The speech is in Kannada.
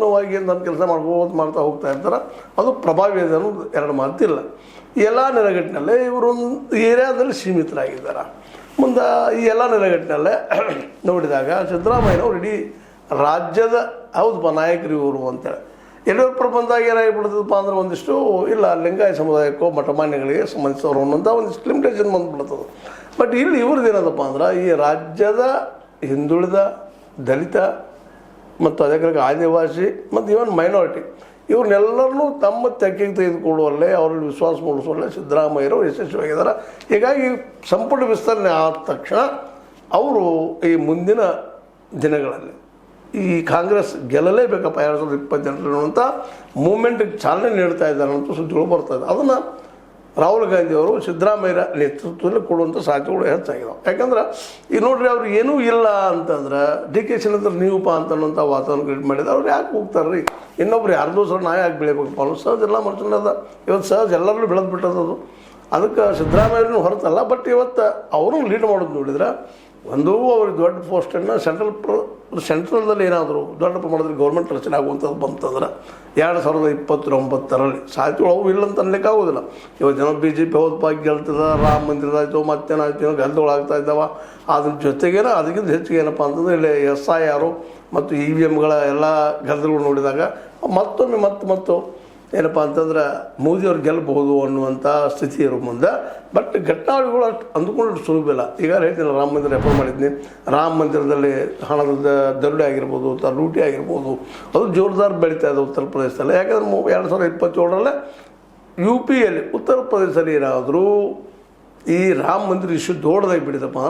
ಮೌನವಾಗಿ ನಮ್ಮ ಕೆಲಸ ಮಾಡ್ತಾ ಹೋಗ್ತಾ ಇರ್ತಾರೆ. ಅದು ಪ್ರಭಾವಿ ಇದೆ ಅನ್ನೋದು ಎರಡು ಮಾತಿಲ್ಲ. ಈ ಎಲ್ಲ ನೆಲೆಗಟ್ಟಿನಲ್ಲೇ ಇವರೊಂದು ಏರಿಯಾದಲ್ಲಿ ಸೀಮಿತರಾಗಿದ್ದಾರೆ. ಮುಂದೆ ಈ ಎಲ್ಲ ನೆಲೆಗಟ್ಟಿನಲ್ಲೇ ನೋಡಿದಾಗ ಸಿದ್ದರಾಮಯ್ಯನವ್ರು ಇಡೀ ರಾಜ್ಯದ ಹೌದಪ್ಪ ನಾಯಕರು ಇವರು ಅಂತೇಳಿ ಯಡಿಯೂರಪ್ಪರ ಬಂದಾಗ ಏನಾಗಿಬಿಡ್ತದಪ್ಪ ಅಂದ್ರೆ ಒಂದಿಷ್ಟು ಇಲ್ಲ ಲಿಂಗಾಯತ ಸಮುದಾಯಕ್ಕೋ ಮಠಮಾನ್ಯಗಳಿಗೆ ಸಂಬಂಧಿಸಿದವರು ಅನ್ನೋಂಥ ಒಂದಿಷ್ಟು ಲಿಮಿಟೇಷನ್ ಬಂದುಬಿಡ್ತದೆ. ಬಟ್ ಇಲ್ಲಿ ಇವ್ರದ್ದು ಏನದಪ್ಪ ಅಂದ್ರೆ ಈ ರಾಜ್ಯದ ಹಿಂದುಳಿದ ದಲಿತ ಮತ್ತು ಅದೇ ಆದಿವಾಸಿ ಮತ್ತು ಇವನ್ ಮೈನಾರಿಟಿ ಇವ್ರನ್ನೆಲ್ಲರನ್ನೂ ತಮ್ಮ ತೆಕ್ಕೆಗೆ ತೆಗೆದುಕೊಳ್ಳುವಲ್ಲೇ ಅವರಲ್ಲಿ ವಿಶ್ವಾಸ ಮೂಡಿಸುವಲ್ಲೇ ಸಿದ್ದರಾಮಯ್ಯರು ಯಶಸ್ವಿಯಾಗಿದ್ದಾರೆ. ಹೀಗಾಗಿ ಸಂಪುಟ ವಿಸ್ತರಣೆ ಆದ ತಕ್ಷಣ ಅವರು ಈ ಮುಂದಿನ ದಿನಗಳಲ್ಲಿ ಈ ಕಾಂಗ್ರೆಸ್ ಗೆಲ್ಲಲೇಬೇಕಪ್ಪ 2028 ಅಂತ ಮೂಮೆಂಟಿಗೆ ಚಾಲನೆ ನೀಡ್ತಾ ಇದ್ದಾರೆ ಅಂತ ಸುದ್ದಿಗಳು ಬರ್ತಾಯಿದೆ. ಅದನ್ನು ರಾಹುಲ್ ಗಾಂಧಿಯವರು ಸಿದ್ದರಾಮಯ್ಯರ ನೇತೃತ್ವದಲ್ಲಿ ಕೊಡುವಂಥ ಸಾಧ್ಯತೆಗಳು ಹೆಚ್ಚಾಗಿದಾವೆ. ಯಾಕಂದ್ರೆ ಈಗ ನೋಡ್ರಿ ಅವ್ರು ಏನೂ ಇಲ್ಲ ಅಂತಂದ್ರೆ ಡಿ ಕೆ ಶಿವಕುಮಾರ್ ನೀವಪ್ಪ ಅಂತನ್ನುವಂಥ ವಾತಾವರಣ ಕ್ರಿಯೇಟ್ ಮಾಡಿದ್ರೆ ಅವ್ರು ಯಾಕೆ ಹೋಗ್ತಾರೆ ರೀ? ಇನ್ನೊಬ್ರು ಯಾರ್ದೋ ಸಹ ನಾಯ ಆಗಿ ಬೆಳಿಬೇಕಪ್ಪ ಅನ್ನೋ ಸಹಜ ಎಲ್ಲ ಮನುಷ್ಯನದ ಇವತ್ತು ಸಹಜ ಎಲ್ಲರಲ್ಲೂ ಬೆಳೆದು ಬಿಟ್ಟದದು. ಅದಕ್ಕೆ ಸಿದ್ದರಾಮಯ್ಯನೂ ಹೊರತಲ್ಲ. ಬಟ್ ಇವತ್ತು ಅವರು ಲೀಡ್ ಮಾಡೋದು ನೋಡಿದ್ರೆ ಒಂದು ಅವ್ರಿಗೆ ದೊಡ್ಡ ಪೋಸ್ಟನ್ನು ಸೆಂಟ್ರಲ್ದಲ್ಲಿ ಏನಾದರೂ ದೊಡ್ಡ ಪ್ರಮಾಣದಲ್ಲಿ ಗೌರ್ಮೆಂಟ್ ರಚನೆ ಆಗುವಂಥದ್ದು ಬಂತಂದ್ರೆ 2029 ಸಾಧ್ಯಗಳು ಅವು ಇಲ್ಲ ಅಂತ ಅನ್ಲಿಕ್ಕೆ ಆಗೋದಿಲ್ಲ. ಇವತ್ತು ಜನ BJP ಹೌದಪ್ಪ ಗೆಲ್ತದ, ರಾಮ ಮಂದಿರದಾಯ್ತು ಮತ್ತೇನಾಯ್ತು ಗೆಲ್ದೊಳಾಗ್ತಾ ಇದ್ದಾವೆ. ಅದ್ರ ಜೊತೆಗೇನ ಅದಕ್ಕಿಂತ ಹೆಚ್ಚಿಗೆ ಏನಪ್ಪ ಅಂತಂದ್ರೆ ಇಲ್ಲಿ SIR ಮತ್ತು EVMಗಳ ಎಲ್ಲ ಗದ್ದಲಗಳು ನೋಡಿದಾಗ ಮತ್ತೊಮ್ಮೆ ಮತ್ತು ಏನಪ್ಪ ಅಂತಂದ್ರೆ ಮೋದಿಯವ್ರು ಗೆಲ್ಲಬಹುದು ಅನ್ನುವಂಥ ಸ್ಥಿತಿ ಇರೋ ಮುಂದೆ. ಬಟ್ ಘಟನಾವಳಿಗಳು ಅಷ್ಟು ಅಂದುಕೊಂಡು ಸುಲಭವಿಲ್ಲ. ಈಗ ಹೇಳ್ತೀನಿ ರಾಮ ಮಂದಿರ ರೆಫರ್ ಮಾಡಿದ್ನಿ. ರಾಮ ಮಂದಿರದಲ್ಲಿ ಹಣದ ದರೋಡೆ ಆಗಿರ್ಬೋದು ಅಥವಾ ಲೂಟಿ ಆಗಿರ್ಬೋದು ಅದು ಜೋರ್ದಾರ್ ಬೆಳೀತಾ ಇದೆ ಉತ್ತರ ಪ್ರದೇಶದಲ್ಲಿ. ಯಾಕಂದ್ರೆ 2027 UPಯಲ್ಲಿ ಉತ್ತರ ಪ್ರದೇಶದಲ್ಲಿ ಏನಾದರೂ ಈ ರಾಮ ಮಂದಿರ ಇಶ್ಯೂ ದೊಡ್ಡದಾಗಿ ಬಿಡಿದಪ್ಪ